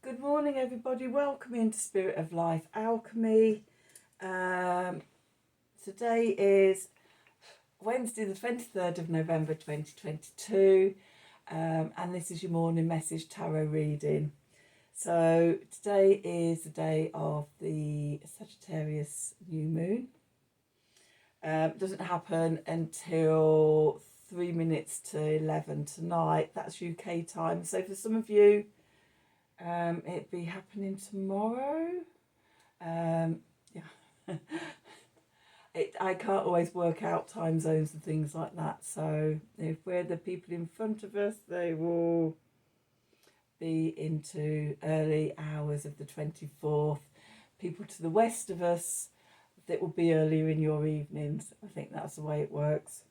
Good morning, everybody. Welcome into Spirit of Life Alchemy. Today is Wednesday, the 23rd of November 2022, and this is your morning message tarot reading. So, today is the day of the Sagittarius new moon. It doesn't happen until 3 minutes to 11 tonight. That's UK time. So, for some of you, it'd be happening tomorrow. Yeah. I can't always work out time zones and things like that. So if we're the people in front of us, they will be into early hours of the 24th. People to the west of us, that will be earlier in your evenings. I think that's the way it works.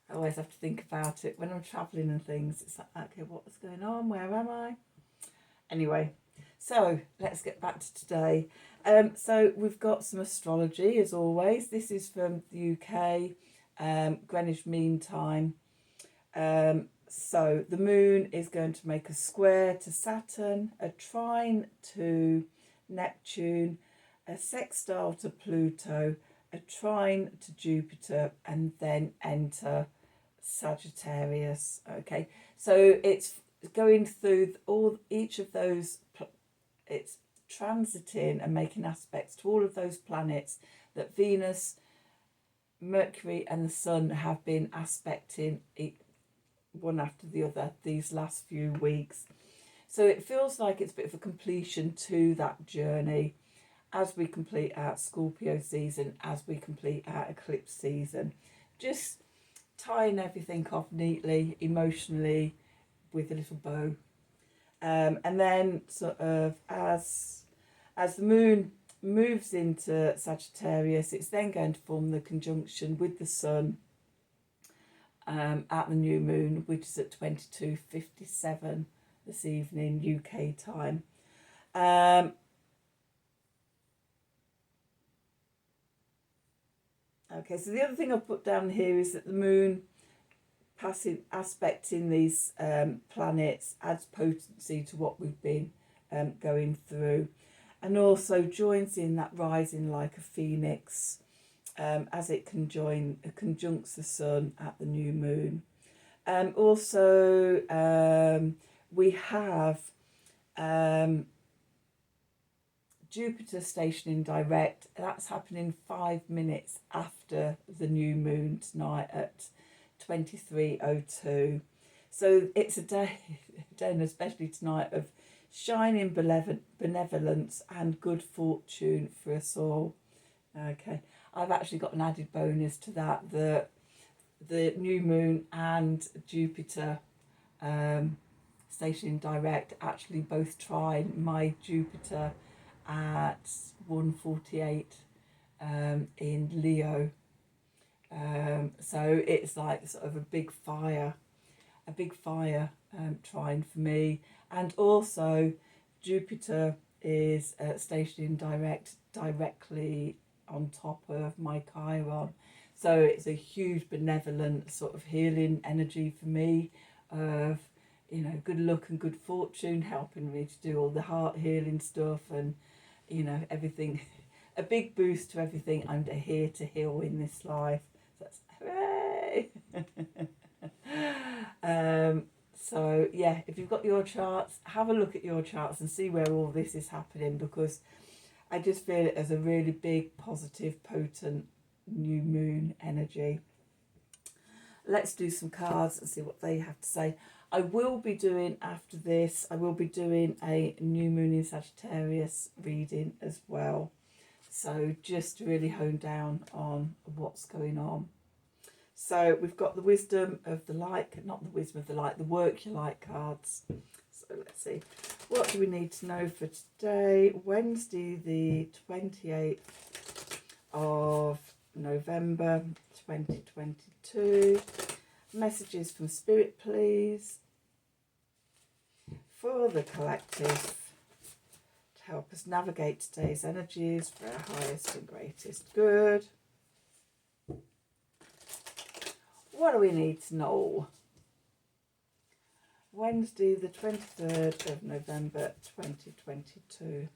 I always have to think about it when I'm travelling and things. It's like, okay, what's going on? Where am I? Anyway, so let's get back to today. So we've got some astrology as always. This is from the UK, Greenwich Mean Time. So the moon is going to make a square to Saturn, a trine to Neptune, a sextile to Pluto, a trine to Jupiter, and then enter Sagittarius. Okay, so it's going through each of those, it's transiting and making aspects to all of those planets that Venus, Mercury and the Sun have been aspecting one after the other these last few weeks. So it feels like it's a bit of a completion to that journey as we complete our Scorpio season, as we complete our eclipse season, just tying everything off neatly, emotionally, with a little bow. And then sort of as the moon moves into Sagittarius, it's then going to form the conjunction with the Sun at the new moon, which is at 22:57 this evening UK time. Okay, so the other thing I've put down here is that the moon passing aspecting these planets adds potency to what we've been going through, and also joins in that rising like a phoenix as it conjuncts the Sun at the new moon. Also we have Jupiter stationing direct. That's happening 5 minutes after the new moon tonight at 23:02. So it's a day, and especially tonight, of shining benevolence and good fortune for us all. Okay, I've actually got an added bonus to that. The new moon and Jupiter stationing direct actually both trine my Jupiter at 1:48 in Leo. So it's like sort of a big fire trine for me. And also Jupiter is stationing directly on top of my Chiron. So it's a huge benevolent sort of healing energy for me of, you know, good luck and good fortune, helping me to do all the heart healing stuff and, you know, everything. A big boost to everything I'm here to heal in this life. So that's hooray! So yeah, if you've got your charts, have a look at your charts and see where all this is happening, because I just feel it as a really big, positive, potent new moon energy. Let's do some cards and see what they have to say. I will be doing, after this, I will be doing a new moon in Sagittarius reading as well. So just to really hone down on what's going on. So we've got the wisdom of the light, not the wisdom of the light, the work your light cards. So let's see, what do we need to know for today, Wednesday the 28th of November 2022. Messages from Spirit, please, for the collective, to help us navigate today's energies for our highest and greatest good. What do we need to know? Wednesday the 23rd of November 2022.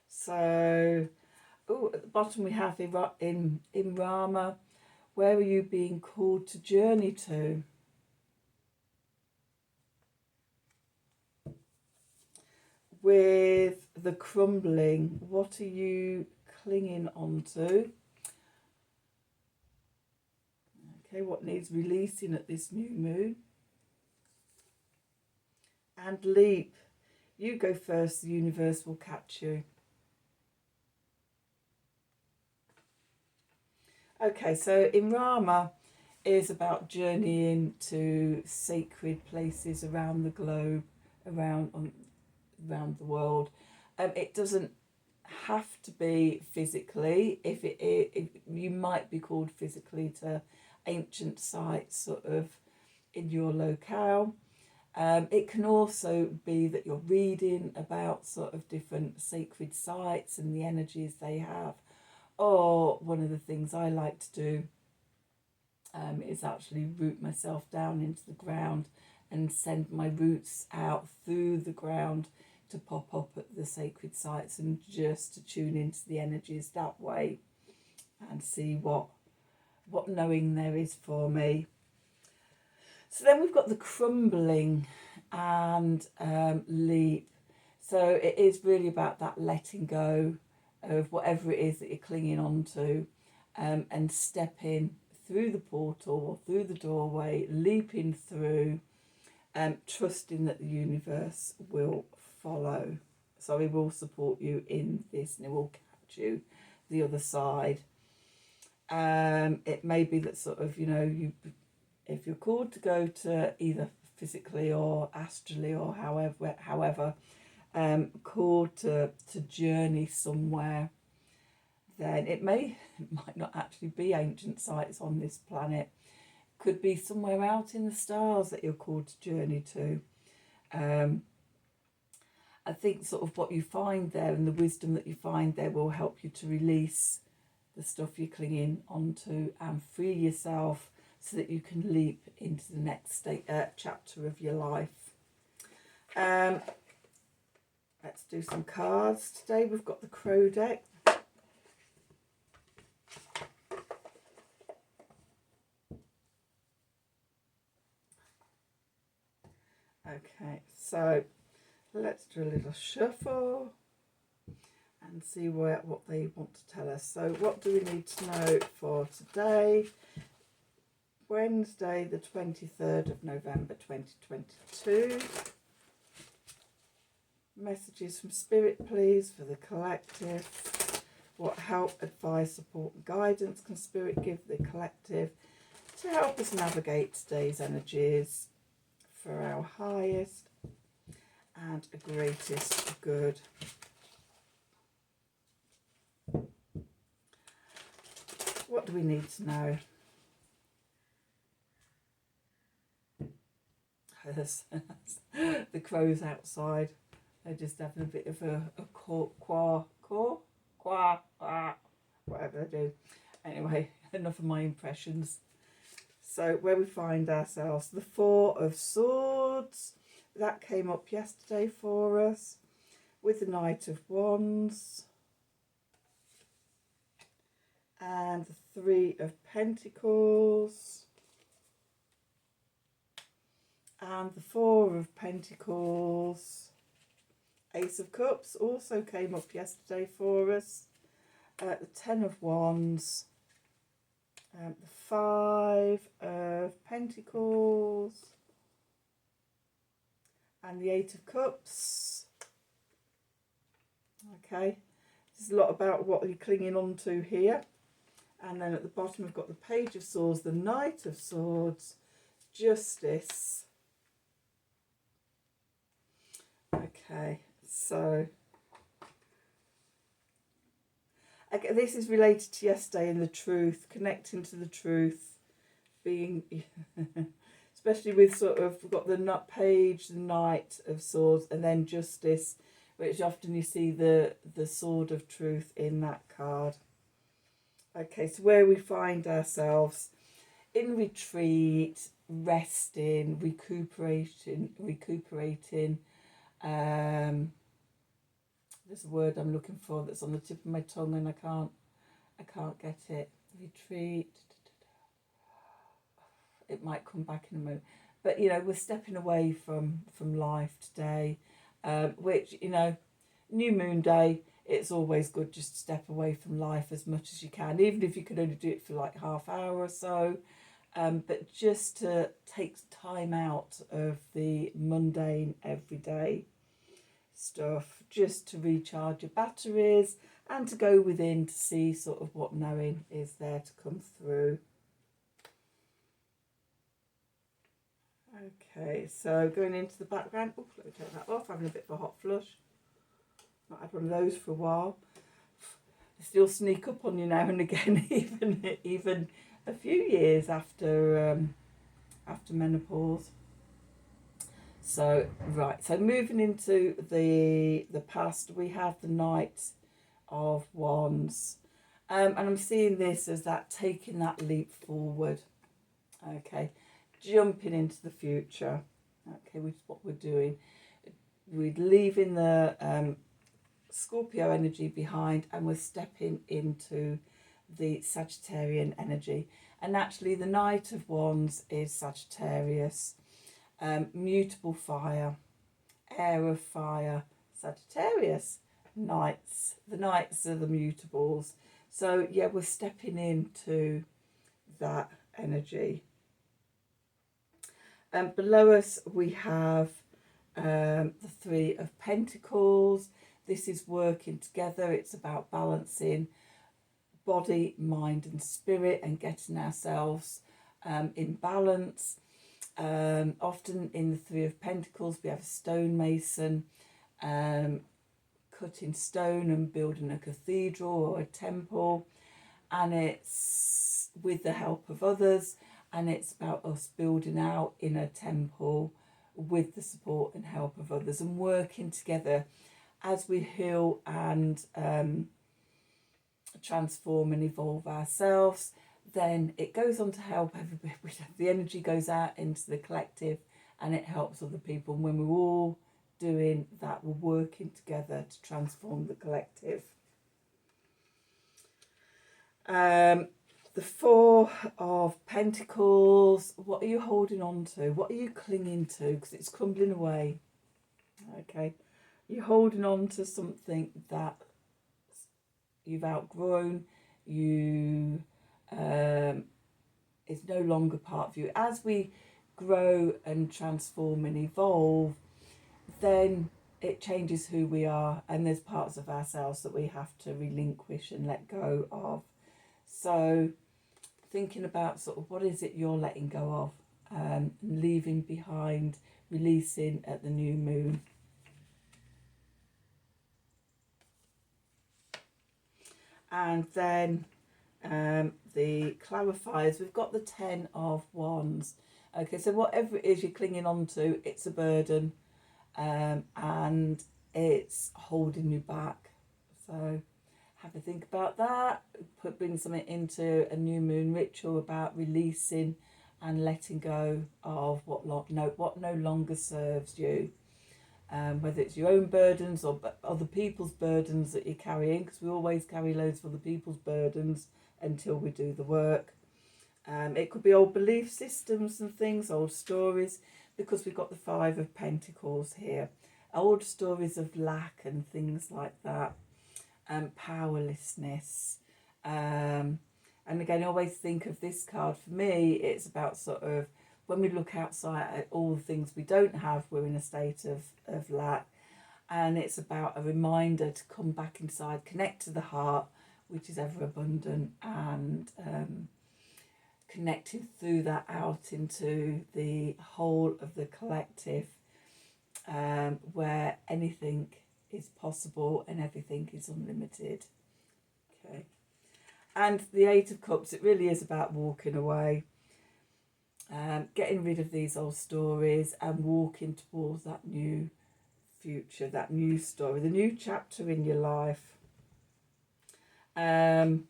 So, at the bottom we have in Rama, where are you being called to journey to? With the crumbling, what are you clinging onto? Okay, what needs releasing at this new moon? And leap. You go first, the universe will catch you. Okay, so in Rama is about journeying to sacred places around the globe, around the world. It doesn't have to be physically. If you might be called physically to ancient sites, sort of in your locale. It can also be that you're reading about sort of different sacred sites and the energies they have. Or one of the things I like to do is actually root myself down into the ground and send my roots out through the ground to pop up at the sacred sites and just to tune into the energies that way and see what knowing there is for me. So then we've got the crumbling and leap. So it is really about that letting go of whatever it is that you're clinging on to, and stepping through the portal or through the doorway, leaping through, trusting that the universe will follow. So it will support you in this and it will catch you the other side. It may be that sort of, if you're called to go to either physically or astrally or however, called to journey somewhere, then it might not actually be ancient sites on this planet. It could be somewhere out in the stars that you're called to journey to. I think sort of what you find there and the wisdom that you find there will help you to release the stuff you're clinging onto and free yourself so that you can leap into the next chapter of your life. Let's do some cards. Today we've got the Crow deck. Okay, so let's do a little shuffle and see what they want to tell us. So what do we need to know for today? Wednesday the 23rd of November 2022. Messages from Spirit, please, for the collective. What help, advice, support and guidance can Spirit give the collective to help us navigate today's energies for our highest and greatest good? What do we need to know? The crows outside. They're just having a bit of a whatever they do. Anyway, enough of my impressions. So where we find ourselves, the Four of Swords, that came up yesterday for us, with the Knight of Wands, and the Three of Pentacles, and the Four of Pentacles. Ace of Cups also came up yesterday for us, the Ten of Wands, the Five of Pentacles, and the Eight of Cups. Okay, there's a lot about what you're clinging on to here. And then at the bottom we've got the Page of Swords, the Knight of Swords, Justice. Okay, so this is related to yesterday in the truth, connecting to the truth, being, especially with sort of, we've got the Page, the Knight of Swords, and then Justice, which often you see the sword of truth in that card. Okay, so where we find ourselves in retreat, resting, recuperating. There's a word I'm looking for that's on the tip of my tongue and I can't get it. Retreat. It might come back in a moment. But we're stepping away from life today, which new moon day. It's always good just to step away from life as much as you can, even if you could only do it for like half hour or so. But just to take time out of the mundane everyday stuff, just to recharge your batteries and to go within to see sort of what knowing is there to come through. Okay, so going into the background. Oh, let me take that off. Having a bit of a hot flush. Not had one of those for a while. They still sneak up on you now and again, even a few years after menopause. So right, so moving into the past, we have the Knight of Wands, and I'm seeing this as that taking that leap forward. Okay, jumping into the future. Okay, which is what we're doing. We're leaving the Scorpio energy behind and we're stepping into the Sagittarian energy. And actually the Knight of Wands is Sagittarius, mutable fire, air of fire, Sagittarius, Knights. The Knights are the mutables. So yeah, we're stepping into that energy. Below us we have the Three of Pentacles. This is working together. It's about balancing body, mind and spirit and getting ourselves in balance. Often in the Three of Pentacles we have a stonemason cutting stone and building a cathedral or a temple, and it's with the help of others, and it's about us building our inner temple with the support and help of others and working together as we heal and transform and evolve ourselves. Then it goes on to help everybody. The energy goes out into the collective and it helps other people. And when we're all doing that, we're working together to transform the collective. The Four of Pentacles. What are you holding on to? What are you clinging to? Because it's crumbling away. Okay. You're holding on to something that you've outgrown. You is no longer part of you. As we grow and transform and evolve, then it changes who we are, and there's parts of ourselves that we have to relinquish and let go of. So thinking about sort of what is it you're letting go of, leaving behind, releasing at the new moon. And then the clarifiers, we've got the Ten of Wands. Okay, so whatever it is you're clinging on to, it's a burden, and it's holding you back. So have a think about that. Bring something into a new moon ritual about releasing and letting go of what no longer serves you. Whether it's your own burdens or other people's burdens that you're carrying, because we always carry loads of other people's burdens until we do the work. It could be old belief systems and things, old stories, because we've got the Five of Pentacles here. Old stories of lack and things like that, powerlessness. And again, I always think of this card, for me, it's about sort of, when we look outside at all the things we don't have, we're in a state of lack. And it's about a reminder to come back inside, connect to the heart, which is ever abundant, and connecting through that out into the whole of the collective, where anything is possible and everything is unlimited. Okay. And the Eight of Cups, it really is about walking away. Getting rid of these old stories and walking towards that new future, that new story, the new chapter in your life. And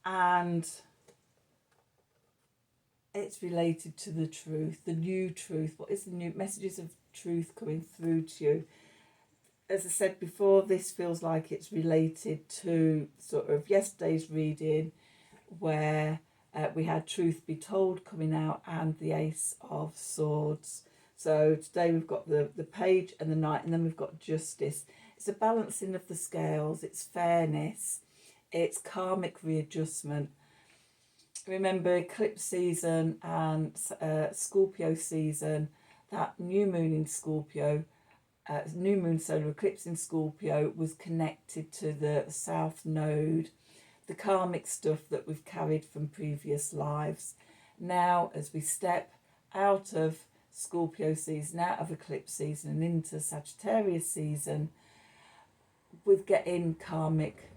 and it's related to the truth, the new truth. What is the new messages of truth coming through to you? As I said before, this feels like it's related to sort of yesterday's reading, where we had Truth Be Told coming out and the Ace of Swords. So today we've got the Page and the Knight, and then we've got Justice. It's a balancing of the scales, it's fairness, it's karmic readjustment. Remember, eclipse season and Scorpio season, that new moon in Scorpio, new moon solar eclipse in Scorpio was connected to the South Node, the karmic stuff that we've carried from previous lives. Now, as we step out of Scorpio season, out of eclipse season and into Sagittarius season, we're getting karmic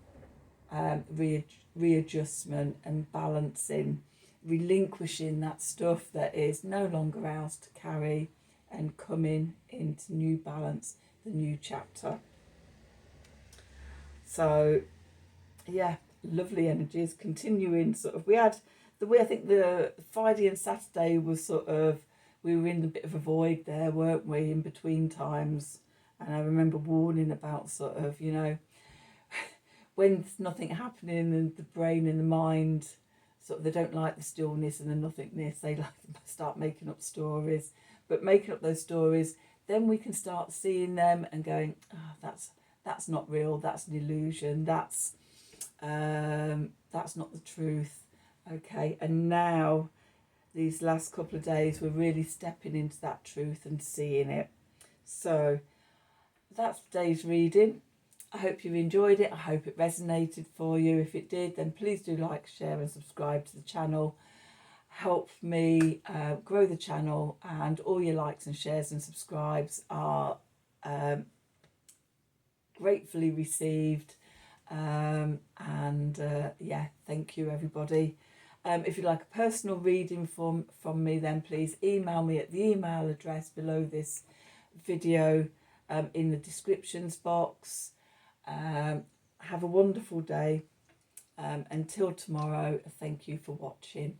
readjustment and balancing, relinquishing that stuff that is no longer ours to carry, and coming into new balance, the new chapter. So yeah, lovely energies continuing. Sort of, we had the way, I think the Friday and Saturday was sort of, we were in a bit of a void there, weren't we, in between times. And I remember warning about sort of, you know, when there's nothing happening and the brain and the mind sort of, they don't like the stillness and the nothingness, they like to start making up stories. But making up those stories, then we can start seeing them and going, oh, that's not real, that's an illusion, that's not the truth. Okay, and now these last couple of days we're really stepping into that truth and seeing it. So that's today's reading. I hope you enjoyed it. I hope it resonated for you. If it did, then please do like, share and subscribe to the channel. Help me grow the channel, and all your likes and shares and subscribes are gratefully received. Yeah, thank you everybody. If you'd like a personal reading from me, then please email me at the email address below this video, in the descriptions box. Have a wonderful day. Until tomorrow, thank you for watching.